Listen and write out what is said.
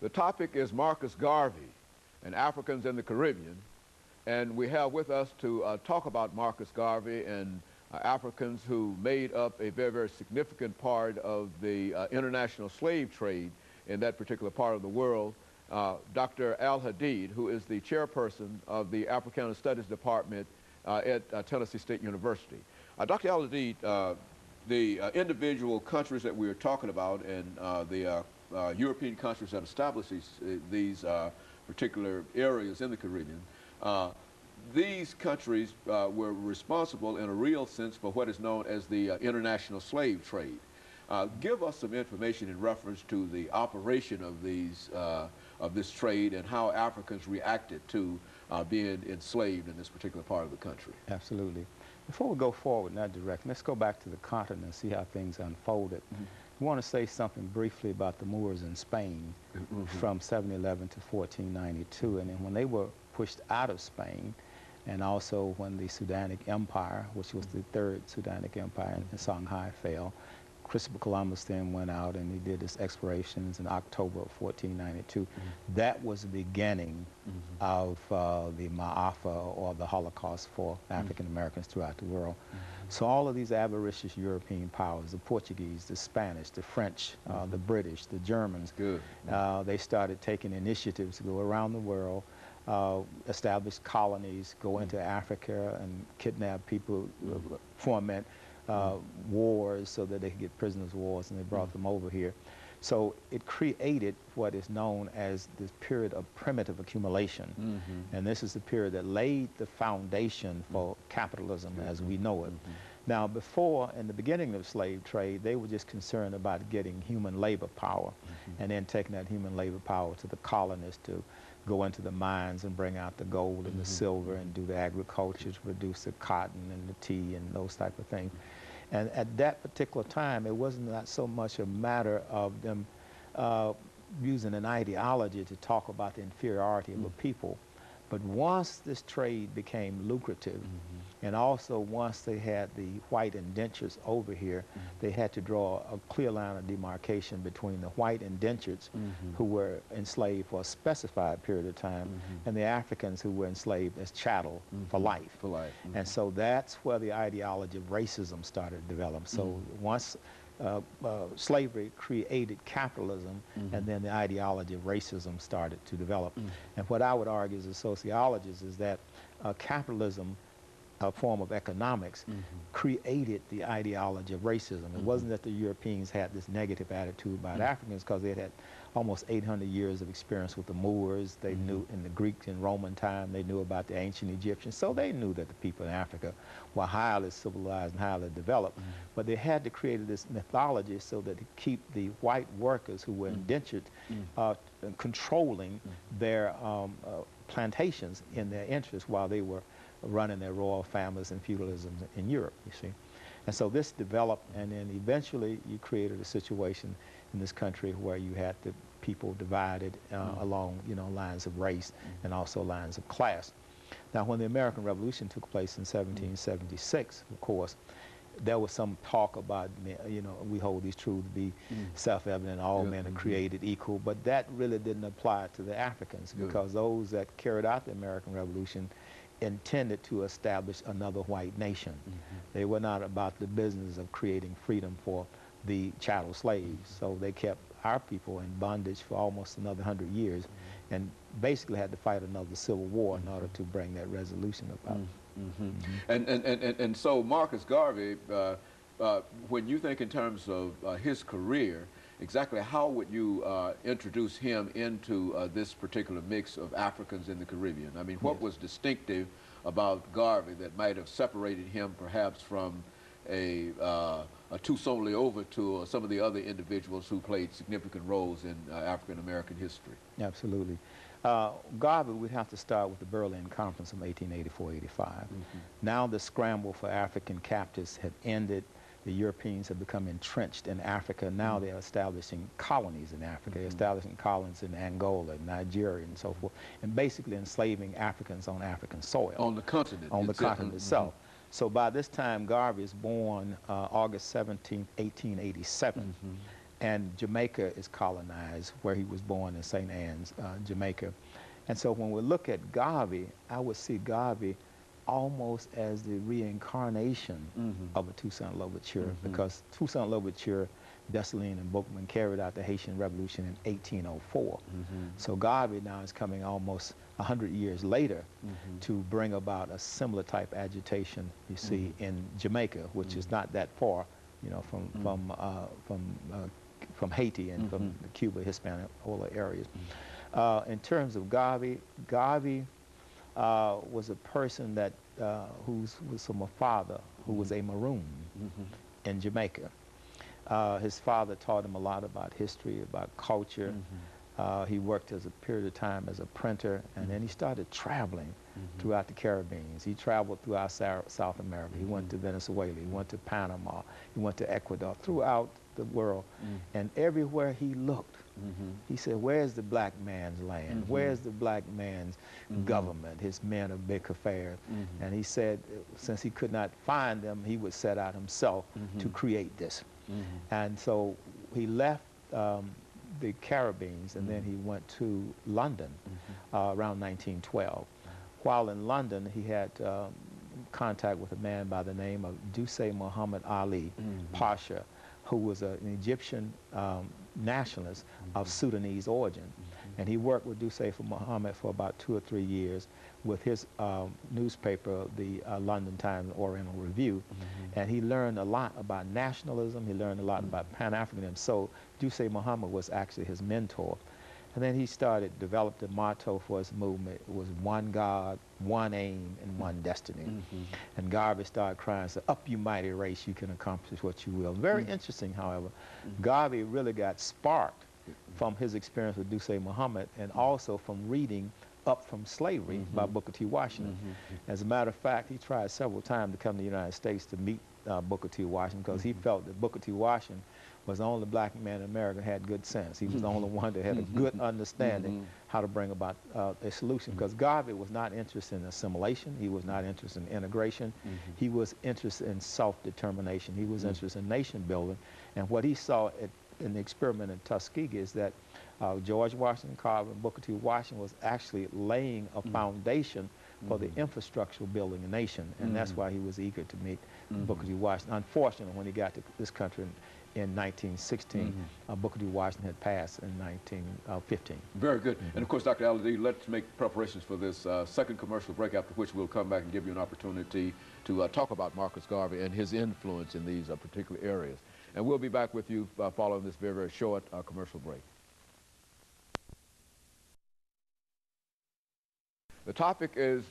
The topic is Marcus Garvey and Africans in the Caribbean. And we have with us to talk about Marcus Garvey and Africans who made up a very, very significant part of the international slave trade in that particular part of the world. Dr. AAl-Hadid, who is the chairperson of the Africana Studies Department at Tennessee State University. Dr. AAl-Hadid, the individual countries that we are talking about and the European countries that established these particular areas in the Caribbean, these countries were responsible in a real sense for what is known as the international slave trade. Give us some information in reference to the operation of this trade and how Africans reacted to being enslaved in this particular part of the country. Absolutely. Before we go forward in that direction, let's go back to the continent and see how things unfolded. I want to say something briefly about the Moors in Spain from 711 to 1492, and then when they were pushed out of Spain, and also when the Sudanic Empire, which was the third Sudanic Empire in Songhai, fell. Christopher Columbus then went out and he did his explorations in October of 1492. That was the beginning of the Ma'afa, or the Holocaust for African Americans throughout the world. So all of these avaricious European powers, the Portuguese, the Spanish, the French, the British, the Germans, they started taking initiatives to go around the world, establish colonies, go into Africa and kidnap people, foment wars so that they could get prisoners of wars, and they brought them over here. So it created what is known as this period of primitive accumulation. And this is the period that laid the foundation for capitalism as we know it. Now, before, in the beginning of the slave trade, they were just concerned about getting human labor power and then taking that human labor power to the colonists to go into the mines and bring out the gold and the silver and do the agriculture to produce the cotton and the tea and those type of things. And at that particular time, it wasn't not so much a matter of them using an ideology to talk about the inferiority of a people. But once this trade became lucrative, and also once they had the white indentures over here, they had to draw a clear line of demarcation between the white indentures who were enslaved for a specified period of time and the Africans who were enslaved as chattel for life. And so that's where the ideology of racism started to develop. So once slavery created capitalism, and then the ideology of racism started to develop. And what I would argue as a sociologist is that capitalism, a form of economics, created the ideology of racism. It wasn't that the Europeans had this negative attitude about Africans, because they had almost 800 years of experience with the Moors. They knew in the Greek and Roman time, they knew about the ancient Egyptians, so they knew that the people in Africa were highly civilized and highly developed. But they had to create this mythology so that to keep the white workers who were indentured controlling their plantations in their interest while they were running their royal families and feudalism in Europe, you see. And so this developed, and then eventually you created a situation in this country where you had the people divided along, lines of race and also lines of class. Now, when the American Revolution took place in 1776, of course, there was some talk about, we hold these truths to be self-evident, all men are created equal, but that really didn't apply to the Africans, because those that carried out the American Revolution intended to establish another white nation. They were not about the business of creating freedom for the chattel slaves. So they kept our people in bondage for almost another 100 years and basically had to fight another civil war in order to bring that resolution about. And so Marcus Garvey, when you think in terms of his career, exactly how would you introduce him into this particular mix of Africans in the Caribbean? I mean, what was distinctive about Garvey that might have separated him perhaps from a Toussaint Louverture or some of the other individuals who played significant roles in African-American history? Absolutely. Garvey, we'd have to start with the Berlin Conference of 1884-85. Now the scramble for African captives had ended. The Europeans have become entrenched in Africa. Now they're establishing colonies in Africa. They're establishing colonies in Angola, Nigeria, and so forth, and basically enslaving Africans on African soil. On the continent. On the continent itself. So by this time, Garvey is born August 17, 1887. and Jamaica is colonized, where he was born in St. Anne's, Jamaica. And so when we look at Garvey, I would see Garvey almost as the reincarnation of a Toussaint Louverture, because Toussaint Louverture, Dessalines, and Boukman carried out the Haitian Revolution in 1804. So Garvey now is coming almost 100 years later to bring about a similar type agitation you see in Jamaica, which is not that far, you know, from Haiti and from the Cuba, Hispaniola areas. In terms of Garvey, Garvey was a person that was from a father who was a Maroon in Jamaica. His father taught him a lot about history, about culture. He worked as a period of time as a printer, and then he started traveling throughout the Caribbean. He traveled throughout South America. He went to Venezuela. He went to Panama. He went to Ecuador, throughout the world. And everywhere he looked, he said, where's the black man's land? Where's the black man's government, his men of big affairs? And he said, since he could not find them, he would set out himself to create this. And so he left the Caribbean, and then he went to London around 1912. While in London, he had contact with a man by the name of Dusay Muhammad Ali Pasha, who was an Egyptian nationalist of Sudanese origin. And he worked with Dusay Muhammad for about 2 or 3 years with his newspaper, the London Times Oriental Review. And he learned a lot about nationalism. He learned a lot about Pan-Africanism. So Dusay Muhammad was actually his mentor. And then he developed the motto for his movement. It was one God, one aim, and one destiny. And Garvey started crying, said, up you mighty race, you can accomplish what you will. Very interesting, however, Garvey really got sparked from his experience with Dusay Muhammad, and also from reading Up from Slavery by Booker T. Washington. As a matter of fact, he tried several times to come to the United States to meet Booker T. Washington, because he felt that Booker T. Washington was the only black man in America who had good sense. He was the only one that had a good understanding how to bring about a solution, because Garvey was not interested in assimilation. He was not interested in integration. He was interested in self-determination. He was interested in nation building. And what he saw in the experiment in Tuskegee is that George Washington Carver and Booker T. Washington was actually laying a foundation for the infrastructure of building a nation. And that's why he was eager to meet Booker T. Washington. Unfortunately, when he got to this country in 1916, Booker T. Washington had passed in 1915. Very good. And of course, Dr. Al-Hadid, let's make preparations for this second commercial break, after which we'll come back and give you an opportunity to talk about Marcus Garvey and his influence in these particular areas. And we'll be back with you following this very, very short commercial break. The topic is